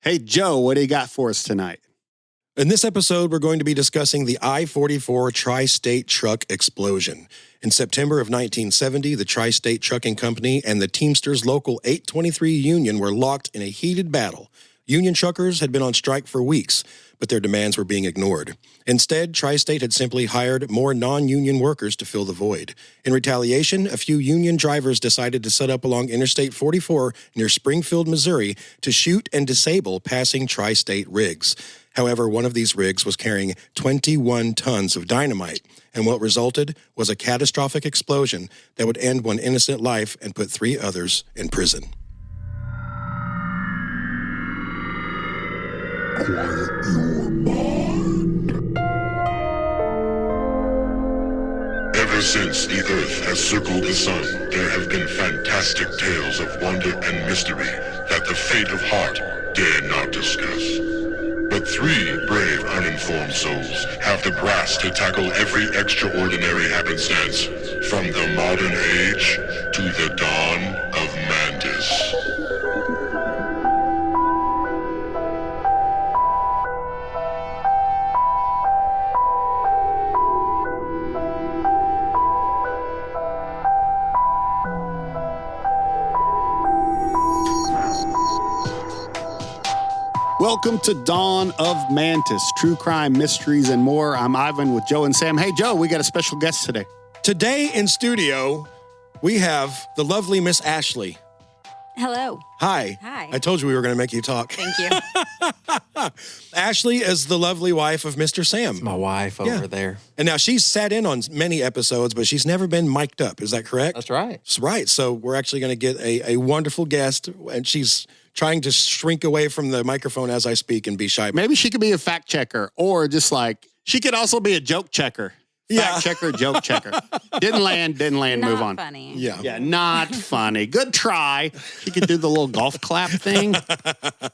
Hey, Joe, what do you got for us tonight? In this episode, we're going to be discussing the I-44 Tri-State truck explosion. In September of 1970, the Tri-State Trucking Company and the Teamsters Local 823 union were locked in a heated battle. Union truckers had been on strike for weeks, but their demands were being ignored. Instead, Tri-State had simply hired more non-union workers to fill the void. In retaliation, a few union drivers decided to set up along Interstate 44 near Springfield, Missouri, to shoot and disable passing Tri-State rigs. However, one of these rigs was carrying 21 tons of dynamite, and what resulted was a catastrophic explosion that would end one innocent life and put 3 others in prison. Quiet your mind. Ever since the Earth has circled the sun, there have been fantastic tales of wonder and mystery that the faint of heart dare not discuss. But 3 brave, uninformed souls have the brass to tackle every extraordinary happenstance, from the modern age to the dawn of Mantis. Welcome to Dawn of Mantis, true crime, mysteries, and more. I'm Ivan with Joe and Sam. Hey, Joe, we got a special guest today. Today in studio, we have the lovely Miss Ashley. Hello. Hi. Hi. I told you we were going to make you talk. Thank you. Ashley is the lovely wife of Mr. Sam. My wife over there. And now she's sat in on many episodes, but she's never been mic'd up. Is that correct? That's right. That's right. So we're actually going to get a wonderful guest, and she's trying to shrink away from the microphone as I speak and be shy. Maybe she could be a fact checker, or just like, she could also be a joke checker. Fact checker, joke checker. Didn't land, Not move on. funny. Yeah, not funny. Good try. She could do the little golf clap thing.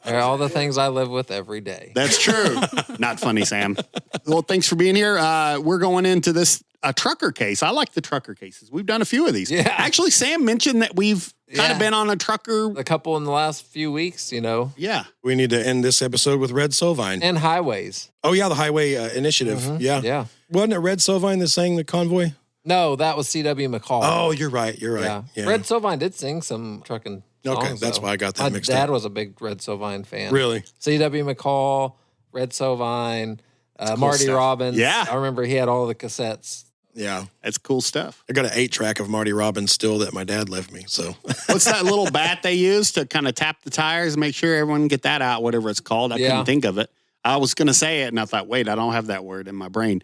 They're all the things I live with every day. That's true. Not funny, Sam. Well, thanks for being here. We're going into this a trucker case. I like the trucker cases. We've done a few of these. Yeah. Actually, Sam mentioned that we've kind of been on a trucker. A couple in the last few weeks, you know. Yeah. We need to end this episode with Red Sovine. And highways. Oh, yeah, the Highway Initiative. Mhm. Yeah. Yeah. Wasn't it Red Sovine that sang the convoy? No, that was C.W. McCall. Oh, you're right. Yeah. Red Sovine did sing some trucking songs. Okay, that's why I got that My mixed dad up. was a big Red Sovine fan. Really? C.W. McCall, Red Sovine, Marty stuff. Robbins. Yeah. I remember he had all the cassettes. Yeah. That's cool stuff. I got an 8-track of Marty Robbins still that my dad left me, so. What's that little bat they use to kind of tap the tires and make sure everyone can get that out, whatever it's called? I couldn't think of it. I was going to say it, and I thought, wait, I don't have that word in my brain.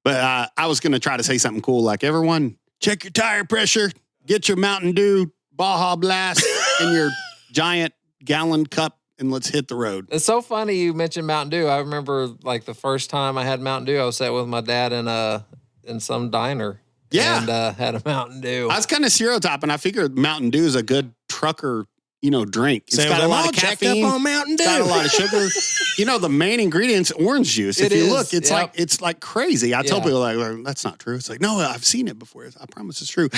But I was going to try to say something cool like, everyone, check your tire pressure, get your Mountain Dew Baja Blast in your giant gallon cup, and let's hit the road. It's so funny you mentioned Mountain Dew. I remember like the first time I had Mountain Dew, I was sat with my dad in some diner. Yeah. And had a Mountain Dew. I was kind of stereotyping. I figured Mountain Dew is a good trucker, drink. It's Sam's got a like, lot "I'm of all jacked caffeine. up on Mountain Dew." It's got a lot of sugar. The main ingredient's orange juice. If It you is, look, it's yep. like crazy. I tell Yeah. people like, that's not true. It's like, no, I've seen it before. I promise it's true.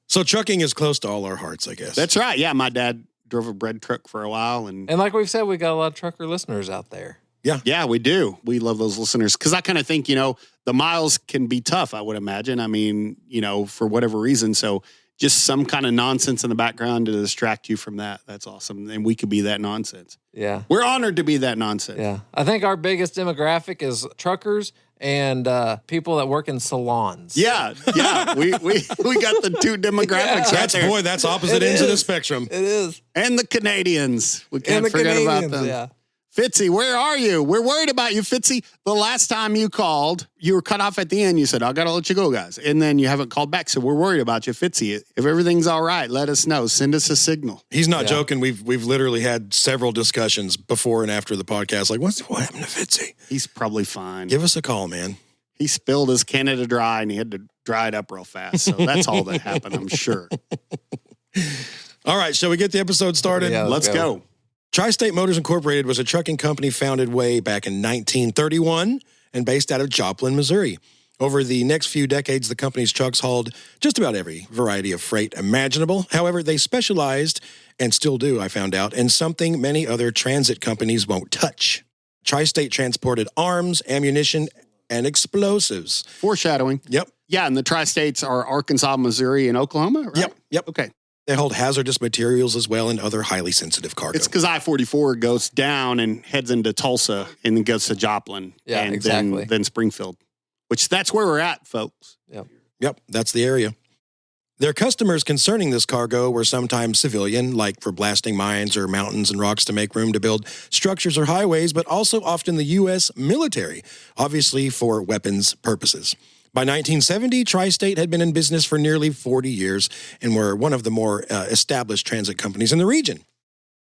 So trucking is close to all our hearts, I guess. That's right. Yeah, my dad drove a bread truck for a while, and And like we've said, we got a lot of trucker listeners out there. yeah, we do. We love those listeners because I kind of think the miles can be tough. I would imagine. I mean, for whatever reason. So just some kind of nonsense in the background to distract you from that. That's awesome, and we could be that nonsense. Yeah. We're honored to be that nonsense. Yeah. I think our biggest demographic is truckers and people that work in salons. Yeah. We got the 2 demographics right there. That's opposite ends of the spectrum. It is. And the Canadians. We can't And the forget about Canadians, them. yeah. Fitzy, where are you? We're worried about you, Fitzy. The last time you called, you were cut off at the end. You said, I got to let you go, guys. And then you haven't called back. So we're worried about you, Fitzy. If everything's all right, let us know. Send us a signal. He's not joking. We've literally had several discussions before and after the podcast. Like, what happened to Fitzy? He's probably fine. Give us a call, man. He spilled his Canada Dry and he had to dry it up real fast. So that's all that happened, I'm sure. All right, shall we get the episode started? Yeah, Let's go. Tri-State Motors Incorporated was a trucking company founded way back in 1931 and based out of Joplin, Missouri. Over the next few decades, the company's trucks hauled just about every variety of freight imaginable. However, they specialized and still do, I found out, and something many other transit companies won't touch. Tri-State transported arms, ammunition, and explosives. Foreshadowing. Yep. Yeah, and the tri-states are Arkansas, Missouri, and Oklahoma, right? Yep. Okay. They hold hazardous materials as well and other highly sensitive cargo. It's because I-44 goes down and heads into Tulsa and then goes to Joplin. Yeah, and exactly. then Springfield, which that's where we're at, folks. Yep, that's the area. Their customers concerning this cargo were sometimes civilian, like for blasting mines or mountains and rocks to make room to build structures or highways, but also often the U.S. military, obviously for weapons purposes. By 1970, Tri-State had been in business for nearly 40 years and were one of the more established transit companies in the region.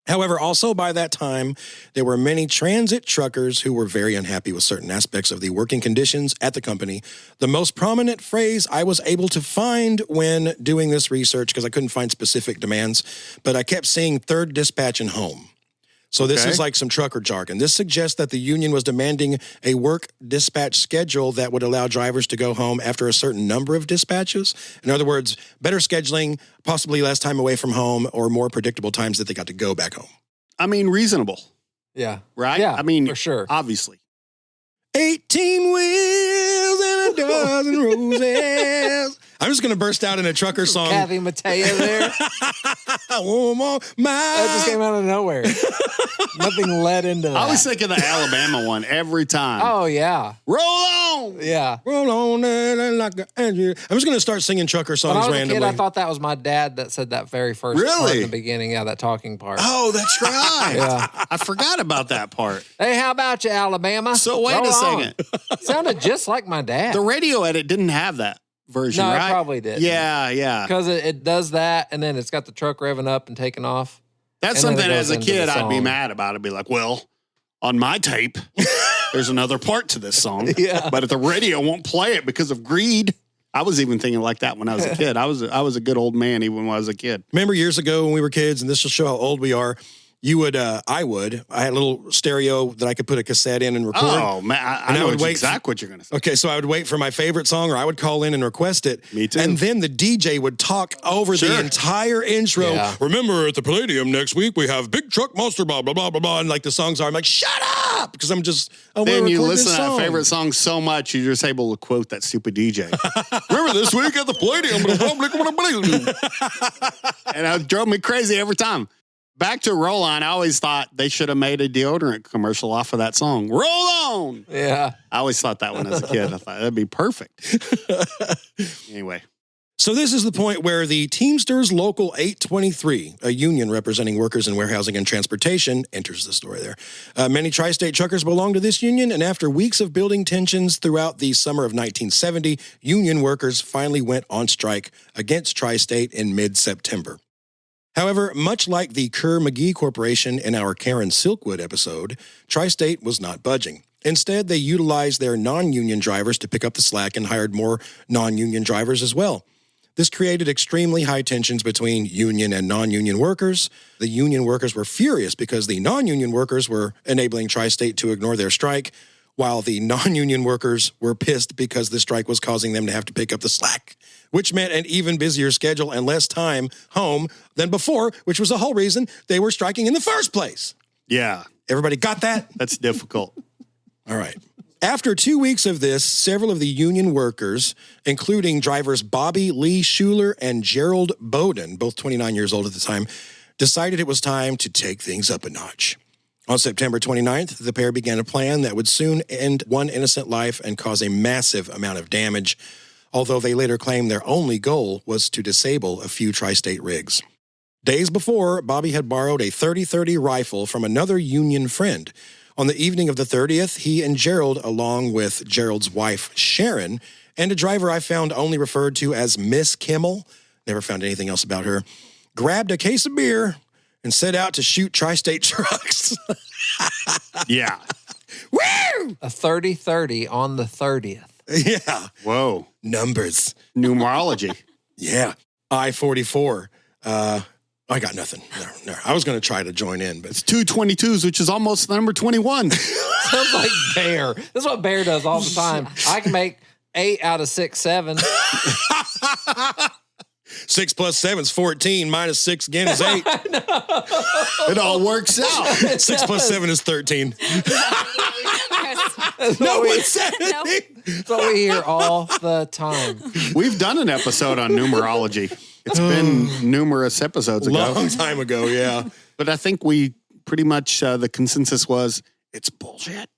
However, also by that time, there were many transit truckers who were very unhappy with certain aspects of the working conditions at the company. The most prominent phrase I was able to find when doing this research, because I couldn't find specific demands, but I kept seeing third dispatch and home. So this is like some trucker jargon. This suggests that the union was demanding a work dispatch schedule that would allow drivers to go home after a certain number of dispatches. In other words, better scheduling, possibly less time away from home, or more predictable times that they got to go back home. I mean, reasonable. Yeah. Right? Yeah, I mean, for sure. Obviously. 18 wheels and a dozen roses. I'm just going to burst out in a trucker song. Kathy Mattea there. That just came out of nowhere. Nothing led into that. I always think of the Alabama one every time. Oh, yeah. Roll on! Yeah. Roll on like an engine. I'm just going to start singing trucker songs When I was randomly. a kid, I thought that was my dad that said that very first part in the beginning. Yeah, that talking part. Oh, that's right. Yeah. I forgot about that part. Hey, how about you, Alabama? So wait Roll a on. second. Sounded just like my dad. The radio edit didn't have that version, No, it right? probably did. Yeah. Because it does that, and then it's got the truck revving up and taking off. That's And then something it as goes a into kid the I'd be song. mad about. I'd be like, well, on my tape, there's another part to this song. Yeah. But the radio won't play it because of greed. I was even thinking like that when I was a kid. I was a good old man even when I was a kid. Remember years ago when we were kids, and this will show how old we are, I had a little stereo that I could put a cassette in and record. Oh, man, I know exactly what you're going to say. Okay, so I would wait for my favorite song, or I would call in and request it. Me too. And then the DJ would talk over the entire intro. Yeah. Remember, at the Palladium next week, we have Big Truck Monster, blah, blah, blah, blah, blah. And like the songs are, I'm like, shut up! Because I want to Then you record listen this to that song. favorite song so much, you're just able to quote that stupid DJ. Remember this week at the Palladium? And it drove me crazy every time. Back to Roll On, I always thought they should have made a deodorant commercial off of that song. Roll on! Yeah. I always thought that one as a kid. I thought that'd be perfect. Anyway. So this is the point where the Teamsters Local 823, a union representing workers in warehousing and transportation, enters the story there. Many tri-state truckers belong to this union, and after weeks of building tensions throughout the summer of 1970, union workers finally went on strike against Tri-State in mid-September. However, much like the Kerr-McGee Corporation in our Karen Silkwood episode, Tri-State was not budging. Instead, they utilized their non-union drivers to pick up the slack and hired more non-union drivers as well. This created extremely high tensions between union and non-union workers. The union workers were furious because the non-union workers were enabling Tri-State to ignore their strike, while the non-union workers were pissed because the strike was causing them to have to pick up the slack, which meant an even busier schedule and less time home than before, which was the whole reason they were striking in the first place. Yeah. Everybody got that? That's difficult. All right. After 2 weeks of this, several of the union workers, including drivers Bobby Lee Schuler and Gerald Bowden, both 29 years old at the time, decided it was time to take things up a notch. On September 29th, the pair began a plan that would soon end one innocent life and cause a massive amount of damage, although they later claimed their only goal was to disable a few tri-state rigs. Days before, Bobby had borrowed a .30-30 rifle from another union friend. On the evening of the 30th, he and Gerald, along with Gerald's wife, Sharon, and a driver I found only referred to as Miss Kimmel, never found anything else about her, grabbed a case of beer and set out to shoot tri-state trucks. Yeah. Woo! A 30-30 on the 30th. Yeah. Whoa. Numbers. Numerology. Yeah. I-44. I got nothing. No. I was going to try to join in, but It's 222s, which is almost number 21. Sounds like Bear. This is what Bear does all the time. I can make 8 out of 6, 7. 6 plus 7 is 14. Minus 6 again is 8. It all works out. 6 plus 7 is 13. No one said anything. That's what we hear all the time. We've done an episode on numerology. It's been numerous episodes ago. Long time ago, yeah. But I think we pretty much, the consensus was, it's bullshit.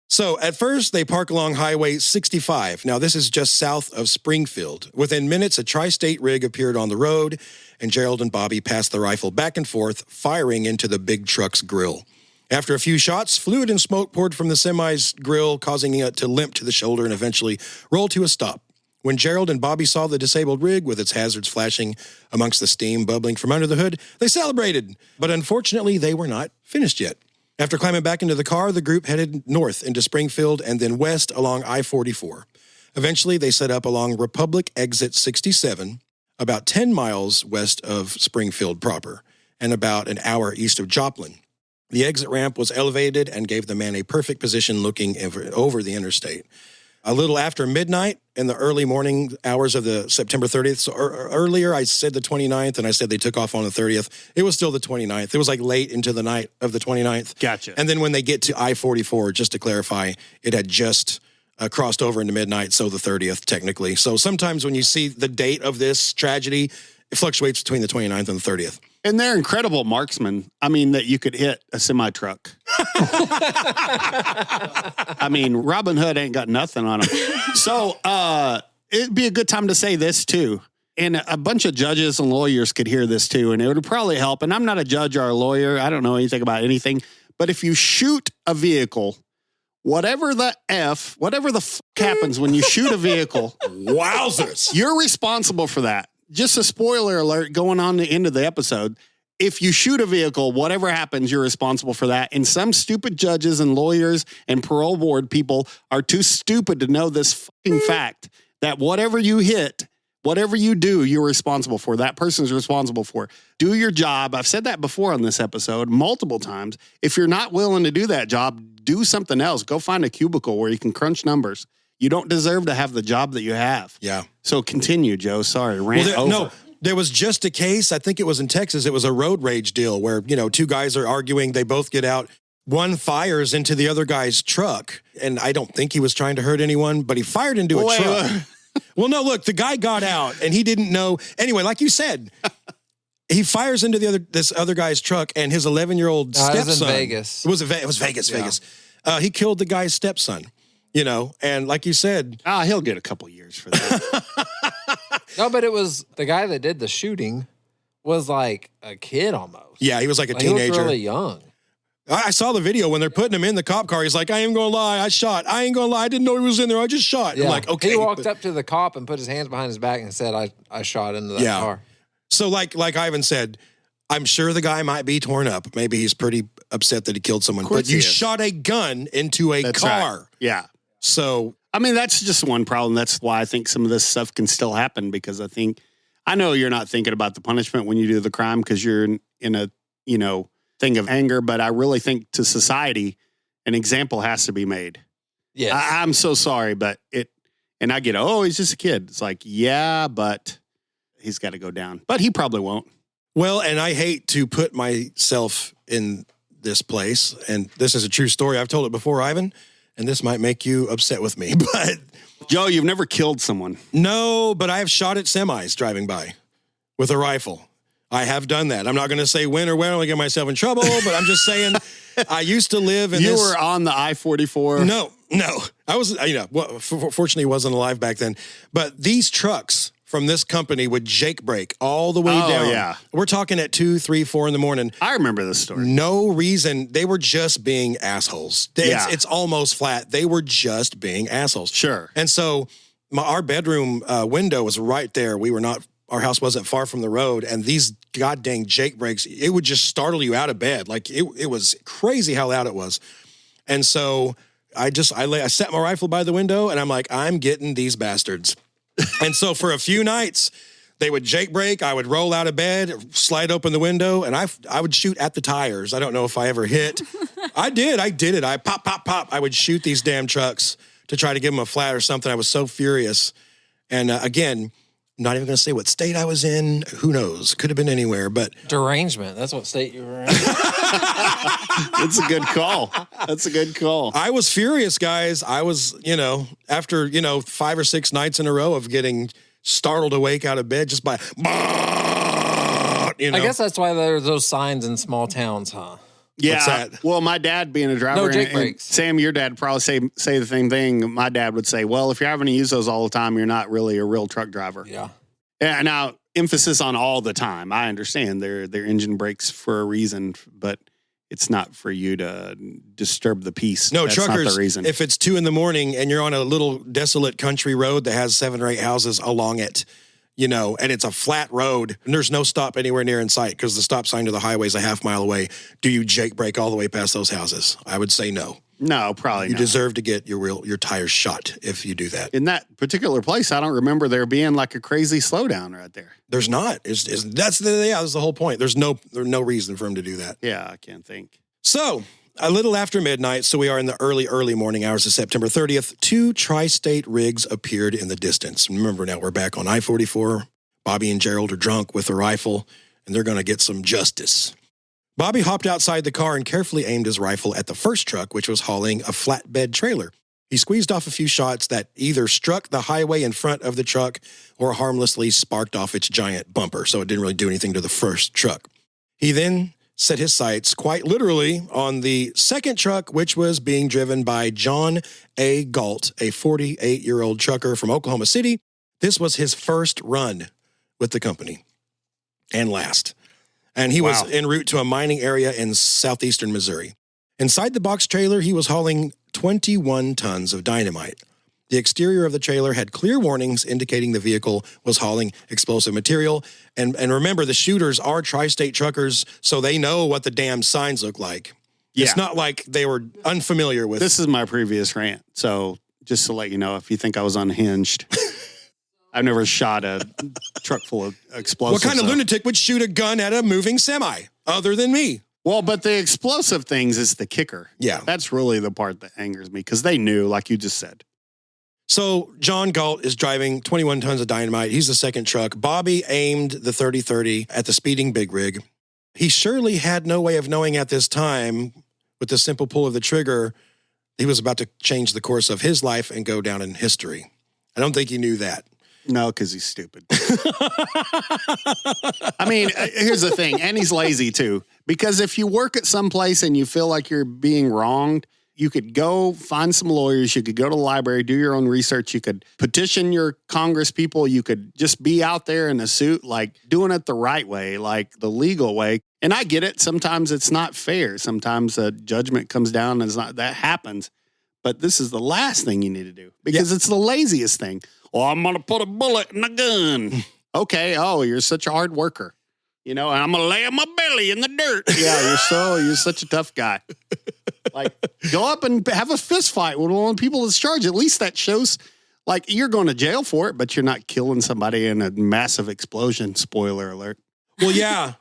So at first, they park along Highway 65. Now, this is just south of Springfield. Within minutes, a tri-state rig appeared on the road, and Gerald and Bobby passed the rifle back and forth, firing into the big truck's grill. After a few shots, fluid and smoke poured from the semi's grill, causing it to limp to the shoulder and eventually roll to a stop. When Gerald and Bobby saw the disabled rig with its hazards flashing amongst the steam bubbling from under the hood, they celebrated. But unfortunately, they were not finished yet. After climbing back into the car, the group headed north into Springfield and then west along I-44. Eventually, they set up along Republic Exit 67, about 10 miles west of Springfield proper, and about an hour east of Joplin. The exit ramp was elevated and gave the man a perfect position looking over the interstate. A little after midnight in the early morning hours of the September 30th. So earlier I said the 29th and I said they took off on the 30th. It was still the 29th. It was like late into the night of the 29th. Gotcha. And then when they get to I-44, just to clarify, it had just crossed over into midnight, so the 30th technically. So sometimes when you see the date of this tragedy, it fluctuates between the 29th and the 30th. And they're incredible marksmen. I mean, that you could hit a semi-truck. I mean, Robin Hood ain't got nothing on him. So it'd be a good time to say this, too. And a bunch of judges and lawyers could hear this, too. And it would probably help. And I'm not a judge or a lawyer. I don't know anything about anything. But if you shoot a vehicle, whatever the happens when you shoot a vehicle, wowzers, you're responsible for that. Just a spoiler alert going on the end of the episode. If you shoot a vehicle, whatever happens, you're responsible for that. And some stupid judges and lawyers and parole board people are too stupid to know this fucking fact that whatever you hit, whatever you do, you're responsible for. That person's responsible for. Do your job. I've said that before on this episode multiple times. If you're not willing to do that job, do something else. Go find a cubicle where you can crunch numbers. You don't deserve to have the job that you have. Yeah. So continue, Joe. Sorry, rant over. No, there was just a case, I think it was in Texas, it was a road rage deal where, two guys are arguing, they both get out. One fires into the other guy's truck, and I don't think he was trying to hurt anyone, but he fired into a truck. Well, no, look, the guy got out, and he didn't know. Anyway, like you said, he fires into this other guy's truck, and his 11-year-old stepson. It was in Vegas. It was Vegas, yeah. Vegas. He killed the guy's stepson. And like you said, he'll get a couple years for that. No, but it was the guy that did the shooting was like a kid almost. Yeah, he was like a teenager. He was really young. I saw the video when they're putting him in the cop car. He's like, I ain't gonna lie, I shot. I ain't gonna lie, I didn't know he was in there. I just shot. Yeah. I'm like, okay. He walked up to the cop and put his hands behind his back and said, I shot into that car. So like Ivan said, I'm sure the guy might be torn up. Maybe he's pretty upset that he killed someone. But you shot a gun into a car. Right. Yeah. So, I mean, that's just one problem. That's why I think some of this stuff can still happen, because I know you're not thinking about the punishment when you do the crime because you're in a, thing of anger, but I really think to society, an example has to be made. Yes. I'm so sorry, but and I get, he's just a kid. It's like, yeah, but he's got to go down, but he probably won't. Well, and I hate to put myself in this place, and this is a true story. I've told it before, Ivan. And this might make you upset with me, but... Joe, you've never killed someone. No, but I have shot at semis driving by with a rifle. I have done that. I'm not going to say when or where I don't get myself in trouble, but I'm just saying I used to live in You were on the I-44? No. I was, fortunately wasn't alive back then. But these trucks from this company would jake brake all the way down. Yeah. We're talking at 2, 3, 4 in the morning. I remember this story. No reason. They were just being assholes. It's almost flat. They were just being assholes. Sure. And so our bedroom window was right there. Our house wasn't far from the road. And these goddamn jake brakes, it would just startle you out of bed. Like it was crazy how loud it was. And so I set my rifle by the window and I'm like, I'm getting these bastards. And so for a few nights, they would jake brake. I would roll out of bed, slide open the window, and I would shoot at the tires. I don't know if I ever hit. I did it. I pop. I would shoot these damn trucks to try to give them a flat or something. I was so furious. And again, Not even going to say what state I was in. Who knows? Could have been anywhere, but... Derangement. That's what state you were in. That's a good call. That's a good call. I was furious, guys. I was, after, 5 or 6 nights in a row of getting startled awake out of bed just by... I guess that's why there's those signs in small towns, huh? Yeah. What's that? Well, my dad being a driver, No Jake and brakes. Sam, your dad probably say the same thing. My dad would say, well, if you're having to use those all the time, you're not really a real truck driver. Yeah. Yeah. Now, emphasis on all the time. I understand they're engine brakes for a reason, but it's not for you to disturb the peace. No, That's truckers, not the reason. if it's 2 a.m. and you're on a little desolate country road that has 7 or 8 houses along it, and it's a flat road and there's no stop anywhere near in sight because the stop sign to the highway is a half mile away. Do you Jake brake all the way past those houses? I would say no. No, probably You not. deserve to get your tires shot if you do that. In that particular place, I don't remember there being like a crazy slowdown right there. There's not. That's the whole point. There's no reason for him to do that. Yeah, I can't think. So, a little after midnight, so we are in the early morning hours of September 30th, 2 tri-state rigs appeared in the distance. Remember now, we're back on I-44. Bobby and Gerald are drunk with a rifle, and they're going to get some justice. Bobby hopped outside the car and carefully aimed his rifle at the first truck, which was hauling a flatbed trailer. He squeezed off a few shots that either struck the highway in front of the truck or harmlessly sparked off its giant bumper, so it didn't really do anything to the first truck. He then set his sights quite literally on the second truck, which was being driven by John A. Galt, a 48-year-old trucker from Oklahoma City. This was his first run with the company and last. And he was en route to a mining area in southeastern Missouri. Inside the box trailer, he was hauling 21 tons of dynamite. The exterior of the trailer had clear warnings indicating the vehicle was hauling explosive material. And remember, the shooters are tri-state truckers, so they know what the damn signs look like. Yeah. It's not like they were unfamiliar with... This is my previous rant, so just to let you know, if you think I was unhinged... I've never shot a truck full of explosives. What kind of lunatic would shoot a gun at a moving semi other than me? Well, but the explosive things is the kicker. Yeah. That's really the part that angers me because they knew, like you just said. So John Galt is driving 21 tons of dynamite. He's the second truck. Bobby aimed the 30-30 at the speeding big rig. He surely had no way of knowing at this time, with the simple pull of the trigger, he was about to change the course of his life and go down in history. I don't think he knew that. No, because he's stupid. I mean, here's the thing. And he's lazy, too. Because if you work at some place and you feel like you're being wronged, you could go find some lawyers. You could go to the library, do your own research. You could petition your Congress people. You could just be out there in a suit, like doing it the right way, like the legal way. And I get it. Sometimes it's not fair. Sometimes a judgment comes down and it's not, that happens. But this is the last thing you need to do because it's the laziest thing. Well, I'm going to put a bullet in the gun. Okay. Oh, you're such a hard worker. And I'm going to lay my belly in the dirt. Yeah, you're such a tough guy. Like, go up and have a fist fight with one of the people that's charged. At least that shows, like, you're going to jail for it, but you're not killing somebody in a massive explosion. Spoiler alert. Well, yeah.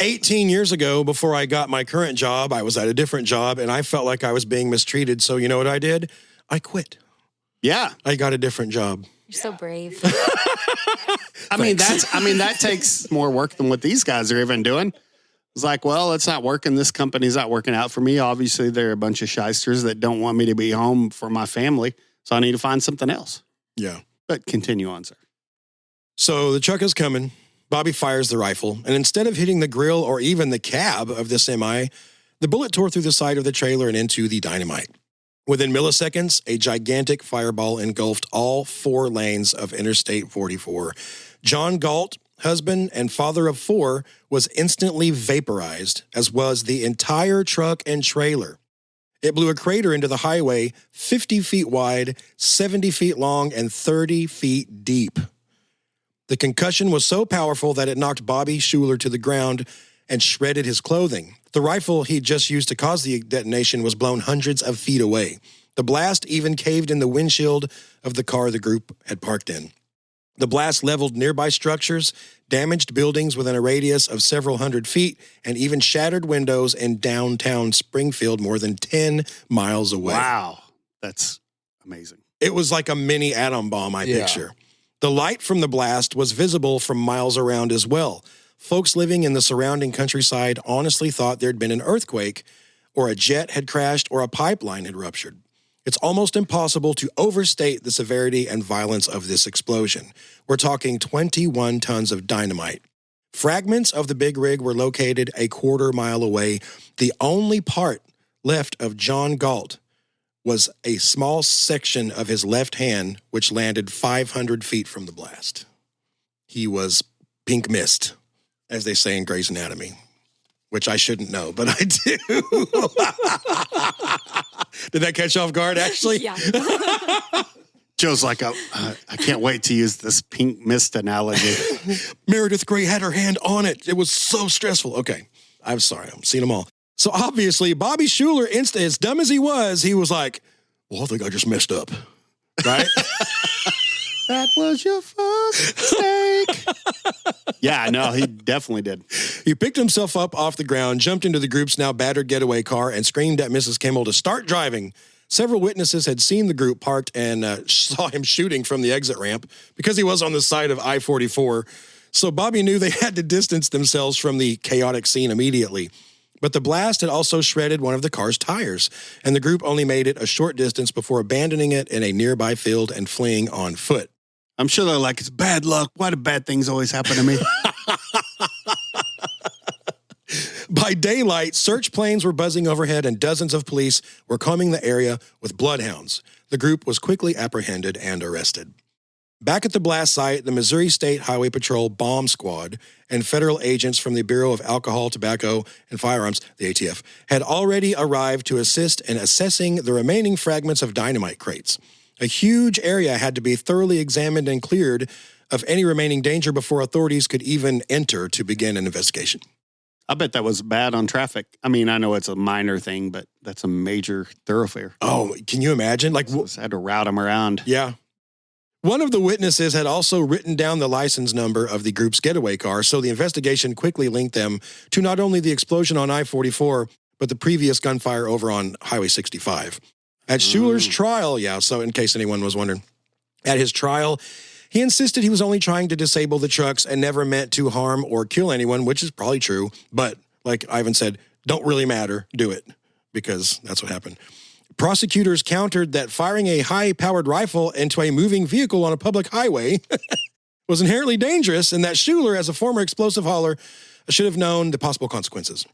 18 years ago, before I got my current job, I was at a different job, and I felt like I was being mistreated. So you know what I did? I quit. Yeah. I got a different job. You're so brave. That takes more work than what these guys are even doing. It's like, well, it's not working. This company's not working out for me. Obviously, they're a bunch of shysters that don't want me to be home for my family. So I need to find something else. Yeah. But continue on, sir. So the truck is coming. Bobby fires the rifle, and instead of hitting the grill or even the cab of the semi, the bullet tore through the side of the trailer and into the dynamite. Within milliseconds, a gigantic fireball engulfed all 4 lanes of Interstate 44. John Galt, husband and father of 4, was instantly vaporized, as was the entire truck and trailer. It blew a crater into the highway 50 feet wide, 70 feet long, and 30 feet deep. The concussion was so powerful that it knocked Bobby Schuler to the ground and shredded his clothing. The rifle he'd just used to cause the detonation was blown hundreds of feet away. The blast even caved in the windshield of the car the group had parked in. The blast leveled nearby structures, damaged buildings within a radius of several hundred feet, and even shattered windows in downtown Springfield more than 10 miles away. Wow. That's amazing. It was like a mini atom bomb, I picture. The light from the blast was visible from miles around as well. Folks living in the surrounding countryside honestly thought there'd been an earthquake, or a jet had crashed, or a pipeline had ruptured. It's almost impossible to overstate the severity and violence of this explosion. We're talking 21 tons of dynamite. Fragments of the big rig were located a quarter mile away. The only part left of John Galt was a small section of his left hand, which landed 500 feet from the blast. He was pink mist, as they say in Grey's Anatomy, which I shouldn't know, but I do. Did that catch you off guard, actually? Yeah. Joe's like, I can't wait to use this pink mist analogy. Meredith Grey had her hand on it. It was so stressful. Okay, I'm sorry. I've seen them all. So obviously, Bobby Schuler, as dumb as he was like, well, I think I just messed up. Right? That was your first mistake. Yeah, no, he definitely did. He picked himself up off the ground, jumped into the group's now battered getaway car, and screamed at Mrs. Kimmel to start driving. Several witnesses had seen the group parked and saw him shooting from the exit ramp because he was on the side of I-44. So Bobby knew they had to distance themselves from the chaotic scene immediately. But the blast had also shredded one of the car's tires, and the group only made it a short distance before abandoning it in a nearby field and fleeing on foot. I'm sure they're like, it's bad luck. Why do bad things always happen to me? By daylight, search planes were buzzing overhead and dozens of police were combing the area with bloodhounds. The group was quickly apprehended and arrested. Back at the blast site, the Missouri State Highway Patrol Bomb Squad and federal agents from the Bureau of Alcohol, Tobacco, and Firearms, the ATF, had already arrived to assist in assessing the remaining fragments of dynamite crates. A huge area had to be thoroughly examined and cleared of any remaining danger before authorities could even enter to begin an investigation. I bet that was bad on traffic. I mean, I know it's a minor thing, but that's a major thoroughfare. Oh, can you imagine? Like, So I had to route them around. Yeah. One of the witnesses had also written down the license number of the group's getaway car, so the investigation quickly linked them to not only the explosion on I-44, but the previous gunfire over on Highway 65. At Schuler's trial, so in case anyone was wondering, at his trial, he insisted he was only trying to disable the trucks and never meant to harm or kill anyone, which is probably true. But like Ivan said, don't really matter. Do it, because that's what happened. Prosecutors countered that firing a high-powered rifle into a moving vehicle on a public highway was inherently dangerous, and that Schuler, as a former explosive hauler, should have known the possible consequences.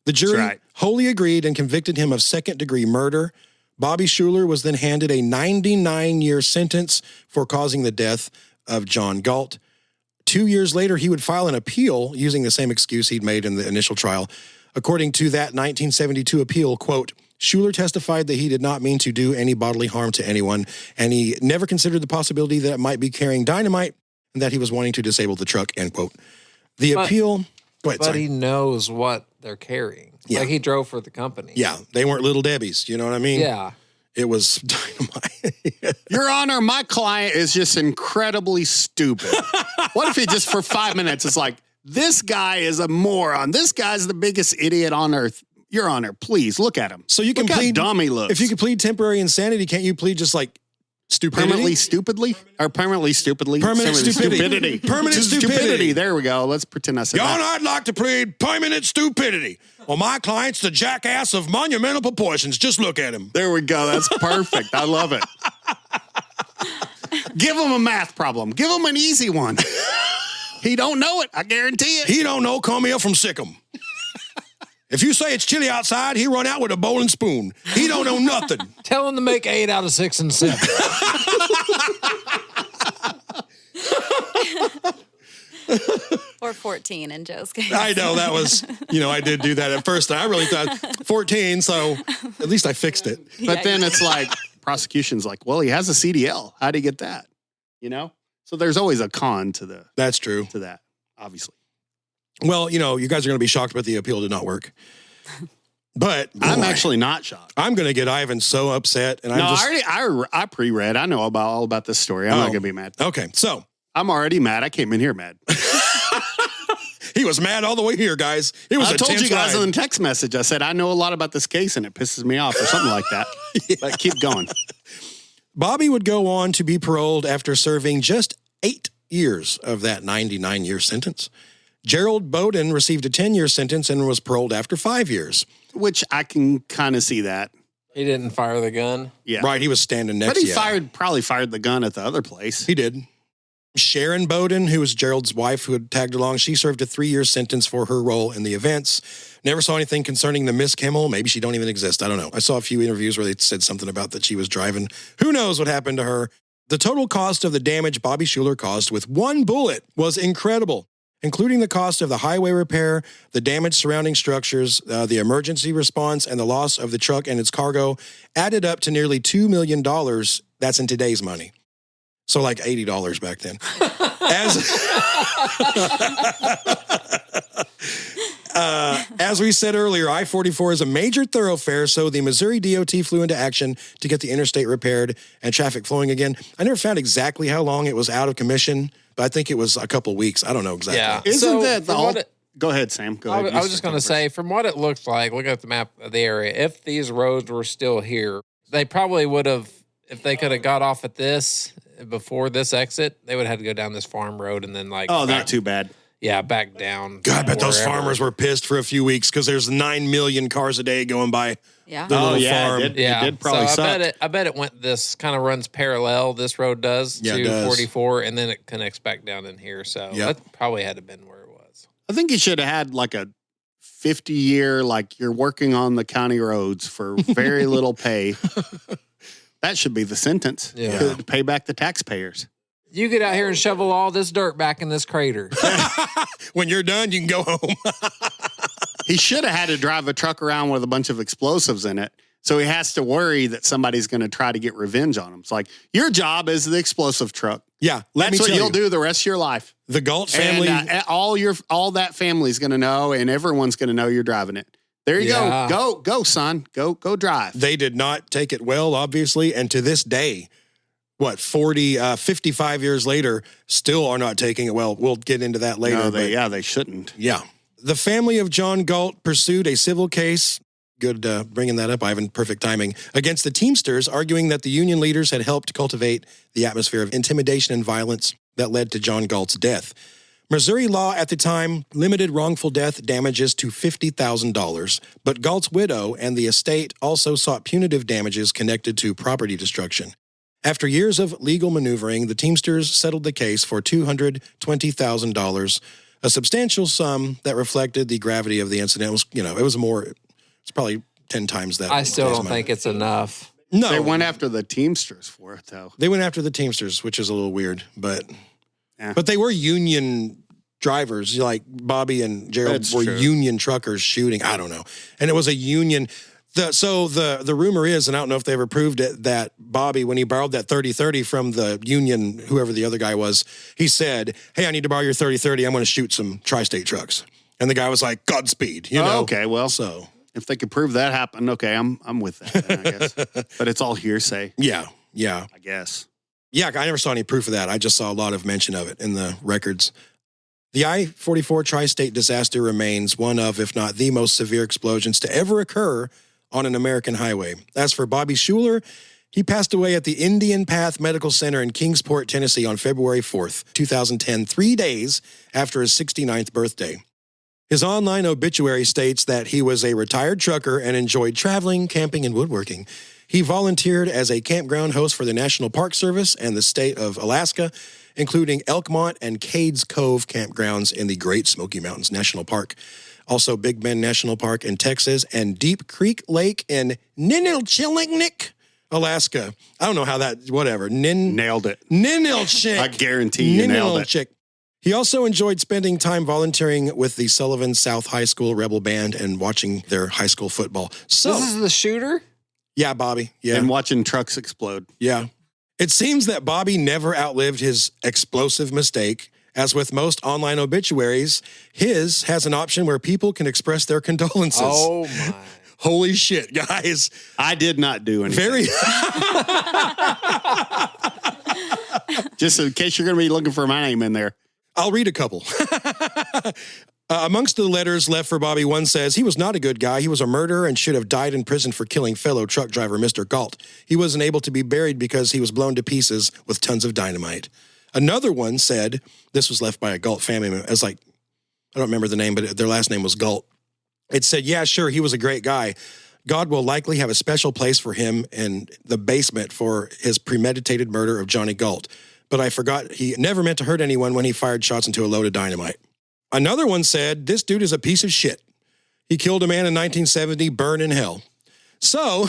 The jury wholly agreed and convicted him of second-degree murder. Bobby Schuler was then handed a 99-year sentence for causing the death of John Galt. 2 years later, he would file an appeal using the same excuse he'd made in the initial trial. According to that 1972 appeal, quote, Schuler testified that he did not mean to do any bodily harm to anyone, and he never considered the possibility that it might be carrying dynamite and that he was wanting to disable the truck, end quote. The appeal... Go ahead, but he knows what they're carrying. Yeah. Like, he drove for the company. Yeah, they weren't Little Debbies, you know what I mean? Yeah. It was dynamite. Your Honor, my client is just incredibly stupid. What if he just for 5 minutes is like, this guy is a moron. This guy's the biggest idiot on earth. Your Honor, please look at him. So you can look plead... how dumb he looks. If you can plead temporary insanity, can't you plead just like stupidity? Permanently stupidly? Or permanently stupidly? Permanent stupidity. Permanent stupidity. There we go. Let's pretend I said Your that. Honor, I'd like to plead permanent stupidity. Well, my client's the jackass of monumental proportions. Just look at him. There we go. That's perfect. I love it. Give him a math problem. Give him an easy one. He don't know it. I guarantee it. He don't know come here from Sikkim. If you say it's chilly outside, he run out with a bowl and spoon. He don't know nothing. Tell him to make 8 out of 6 and 7. Or 14 in Joe's case. I know that was, I did do that at first. I really thought 14, so at least I fixed it. But then it's like, prosecution's like, well, he has a CDL. How'd he get that? So there's always a con to That's true. To that, obviously. Well, you guys are going to be shocked, but the appeal did not work. But I'm actually not shocked. I'm going to get Ivan so upset. And I pre-read. I know all about this story. I'm not going to be mad. Okay, so. I'm already mad. I came in here mad. He was mad all the way here, guys. It was I told you guys ride. in the text message, I said, I know a lot about this case and it pisses me off or something like that. Yeah. But keep going. Bobby would go on to be paroled after serving just 8 years of that 99-year sentence. Gerald Bowden received a 10-year sentence and was paroled after 5 years. Which I can kind of see that. He didn't fire the gun? Yeah. Right, he was standing next to But he probably fired the gun at the other place. He did. Sharon Bowden, who was Gerald's wife who had tagged along, she served a 3-year sentence for her role in the events. Never saw anything concerning the Miss Kimmel. Maybe she don't even exist. I don't know. I saw a few interviews where they said something about that she was driving. Who knows what happened to her? The total cost of the damage Bobby Schuller caused with one bullet was incredible, including the cost of the highway repair, the damage surrounding structures, the emergency response, and the loss of the truck and its cargo added up to nearly $2 million. That's in today's money. So like $80 back then. As we said earlier, I-44 is a major thoroughfare, so the Missouri DOT flew into action to get the interstate repaired and traffic flowing again. I never found exactly how long it was out of commission, but I think it was a couple weeks. I don't know exactly. Yeah. Isn't that the Go ahead, Sam. Go ahead. I was just going to say, from what it looked like, looking at the map of the area, if these roads were still here, they probably would have, if they could have got off at this before this exit, they would have had to go down this farm road and then not too bad. Yeah, back down. God, I bet those farmers were pissed for a few weeks because there's 9 million cars a day going by Yeah. the little farm. It did probably suck. I bet it went, this kind of runs parallel, this road does, to 44, and then it connects back down in here. So that probably had to have been where it was. I think you should have had like a 50-year, like you're working on the county roads for very little pay. That should be the sentence. Yeah. To pay back the taxpayers. You get out here and shovel all this dirt back in this crater. When you're done, you can go home. He should have had to drive a truck around with a bunch of explosives in it. So he has to worry that somebody's going to try to get revenge on him. It's like, your job is the explosive truck. Yeah. That's what you'll do the rest of your life. The Galt family. And all that family's going to know, and everyone's going to know you're driving it. There you go. Go, son. Go drive. They did not take it well, obviously. And to this day, 55 years later, still are not taking it well. We'll get into that later. No, they shouldn't. Yeah. The family of John Galt pursued a civil case. Good bringing that up, Ivan. Perfect timing. Against the Teamsters, arguing that the union leaders had helped cultivate the atmosphere of intimidation and violence that led to John Galt's death. Missouri law at the time limited wrongful death damages to $50,000, but Galt's widow and the estate also sought punitive damages connected to property destruction. After years of legal maneuvering, the Teamsters settled the case for $220,000, a substantial sum that reflected the gravity of the incident. It's probably 10 times that. I still don't think it's enough. No. They went after the Teamsters for it, though. They went after the Teamsters, which is a little weird, but Yeah. But they were union drivers. Like Bobby and Gerald were union truckers shooting. I don't know. And it was a union. The rumor is, and I don't know if they ever proved it, that Bobby, when he borrowed that 30-30 from the union, whoever the other guy was, he said, "Hey, I need to borrow your 30-30. I'm going to shoot some tri-state trucks." And the guy was like, "Godspeed." You know? Okay, well, so if they could prove that happened, okay, I'm with that then, I guess. But it's all hearsay. Yeah. I guess. Yeah, I never saw any proof of that. I just saw a lot of mention of it in the records. The I-44 tri-state disaster remains one of, if not the most severe explosions to ever occur on an American highway. As for Bobby Schuller, he passed away at the Indian Path Medical Center in Kingsport, Tennessee on February 4th, 2010, 3 days after his 69th birthday. His online obituary states that he was a retired trucker and enjoyed traveling, camping, and woodworking. He volunteered as a campground host for the National Park Service and the state of Alaska, including Elkmont and Cades Cove campgrounds in the Great Smoky Mountains National Park. Also Big Bend National Park in Texas and Deep Creek Lake in Ninilchik, Alaska. I don't know how that, whatever. Nailed it. Ninilchik. I guarantee you nailed it. He also enjoyed spending time volunteering with the Sullivan South High School Rebel Band and watching their high school football. So, this is the shooter? Yeah, Bobby. Yeah. And watching trucks explode. Yeah. It seems that Bobby never outlived his explosive mistake. As with most online obituaries, his has an option where people can express their condolences. Oh, my. Holy shit, guys. I did not do anything. Very. Just in case you're going to be looking for my name in there. I'll read a couple. Amongst the letters left for Bobby, one says, "He was not a good guy. He was a murderer and should have died in prison for killing fellow truck driver Mr. Galt. He wasn't able to be buried because he was blown to pieces with tons of dynamite." Another one said, this was left by a Galt family member. It was like, I don't remember the name, but their last name was Galt. It said, yeah, sure, he was a great guy. God will likely have a special place for him in the basement for his premeditated murder of Johnny Galt. But I forgot he never meant to hurt anyone when he fired shots into a load of dynamite. Another one said, this dude is a piece of shit. He killed a man in 1970, burn in hell. So,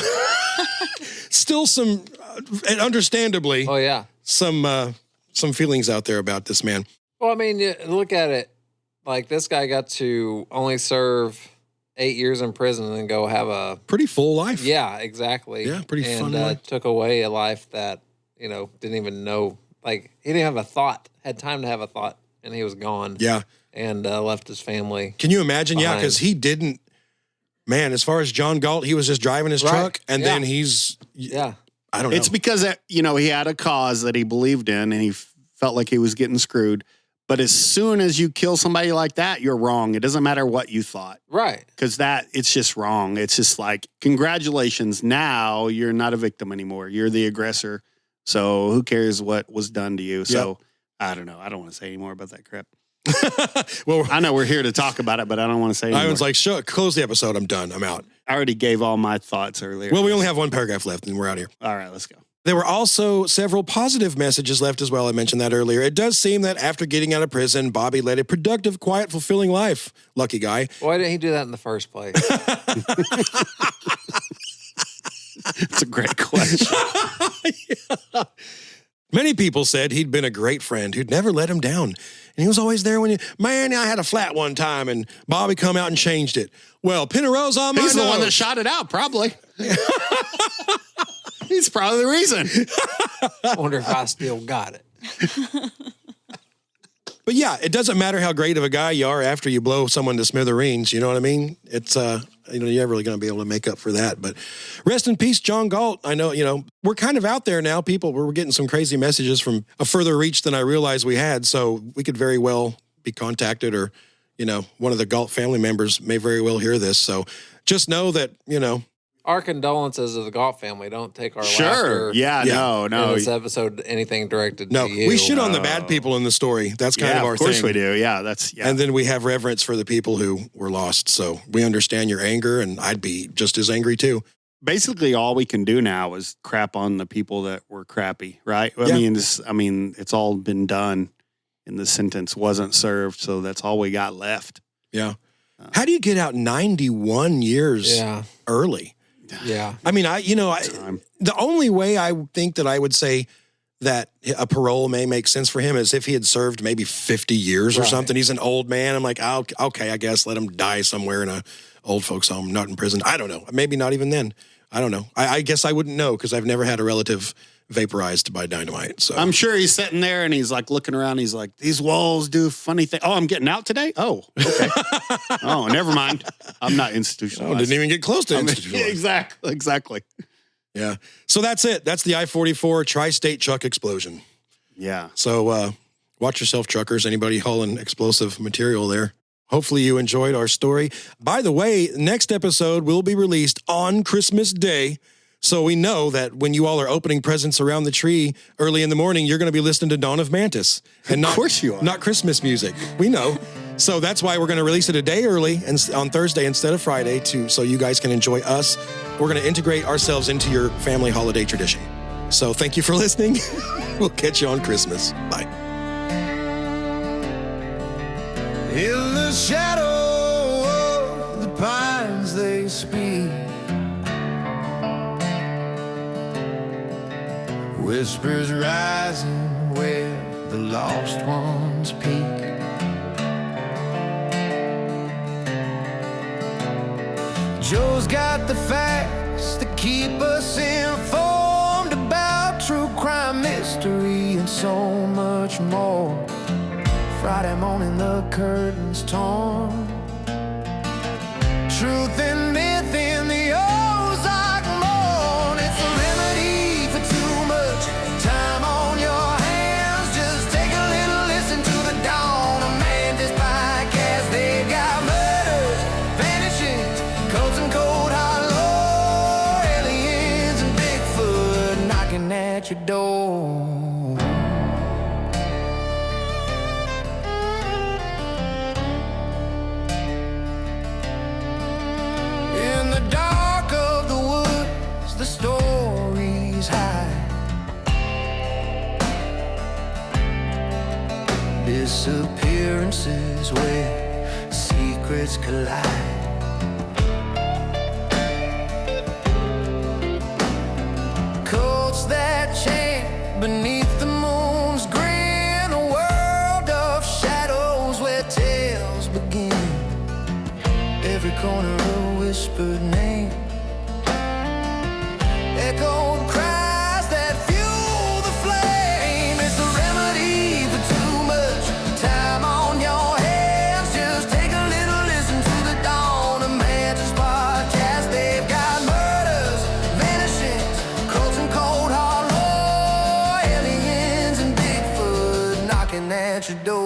still some, and understandably, some feelings out there about this man. Well, I mean, look at it. Like, this guy got to only serve 8 years in prison and then go have a pretty full life. Yeah, exactly. Yeah, pretty fun life. Took away a life that, didn't even know. Like, he didn't have a thought, had time to have a thought, and he was gone. Yeah. And left his family. Can you imagine? behind. Yeah, because he didn't, man, as far as John Galt, he was just driving his truck, and then he's, I don't know. It's because, he had a cause that he believed in, and he felt like he was getting screwed. But as soon as you kill somebody like that, you're wrong. It doesn't matter what you thought. Right. Because it's just wrong. It's just like, congratulations, now you're not a victim anymore. You're the aggressor. So who cares what was done to you? So I don't know. I don't want to say any more about that crap. Well, I know we're here to talk about it, but I don't want to say anymore. I was like, close the episode. I'm done. I'm out. I already gave all my thoughts earlier. Well, we only have one paragraph left, and we're out of here. All right, let's go. There were also several positive messages left as well. I mentioned that earlier. It does seem that after getting out of prison, Bobby led a productive, quiet, fulfilling life. Lucky guy. Why didn't he do that in the first place? That's a great question. Yeah. Many people said he'd been a great friend who'd never let him down. And he was always there when I had a flat one time and Bobby come out and changed it. Well, Pinarel's on my nose. He's the one that shot it out, probably. He's probably the reason. I wonder if I still got it. But yeah, it doesn't matter how great of a guy you are after you blow someone to smithereens. You know what I mean? It's, you're never really going to be able to make up for that. But rest in peace, John Galt. I know, we're kind of out there now, people. We're getting some crazy messages from a further reach than I realized we had. So we could very well be contacted or, one of the Galt family members may very well hear this. So just know that, Our condolences to the Galt family. Don't take our laughter. Yeah, no. In this episode, anything directed to you. We shit on the bad people in the story. That's kind of our thing. Of course we do. Yeah, And then we have reverence for the people who were lost. So we understand your anger, and I'd be just as angry too. Basically, all we can do now is crap on the people that were crappy, right? I mean, it's all been done, and the sentence wasn't served, so that's all we got left. Yeah. How do you get out 91 years early? Yeah. I mean, the only way I think that I would say that a parole may make sense for him is if he had served maybe 50 years or something. He's an old man. I'm like, okay, I guess let him die somewhere in a old folks home, not in prison. I don't know. Maybe not even then. I don't know. I guess I wouldn't know because I've never had a relative vaporized by dynamite. So I'm sure he's sitting there and he's like looking around. He's like, these walls do funny things. Oh, I'm getting out today? Oh, okay. Oh, never mind. I'm not institutionalized. Didn't even get close to institutionalized. Exactly. Yeah. So that's it. That's the I-44 tri-state truck explosion. Yeah. So watch yourself, truckers. Anybody hauling explosive material there. Hopefully you enjoyed our story. By the way, next episode will be released on Christmas Day. So we know that when you all are opening presents around the tree early in the morning, you're going to be listening to Dawn of Mantis. And of course you are. Not Christmas music. We know. So that's why we're going to release it a day early and on Thursday instead of Friday so you guys can enjoy us. We're going to integrate ourselves into your family holiday tradition. So thank you for listening. We'll catch you on Christmas. Bye. In the shadow of the pines they speak, whispers rising where the lost ones peak. Joe's got the facts to keep us informed about true crime, mystery, and so much more. Friday morning the curtains torn, truth and myth in the Ozark morn. It's a remedy for too much time on your hands. Just take a little listen to the Dawn of Mantis podcast. They got murders, vanishings, cults and cold hard lore, aliens and Bigfoot knocking at your door. disappearances where secrets collide. Coats that chant beneath the moon's grin, a world of shadows where tales begin. Every corner a whispered name, echoed cries that fuel the flame. It's the remedy for too much time on your hands. Just take a little listen to the Dawn of Mantis podcast. They've got murders, vanishings, cults and cold hard lore, aliens and Bigfoot knocking at your door.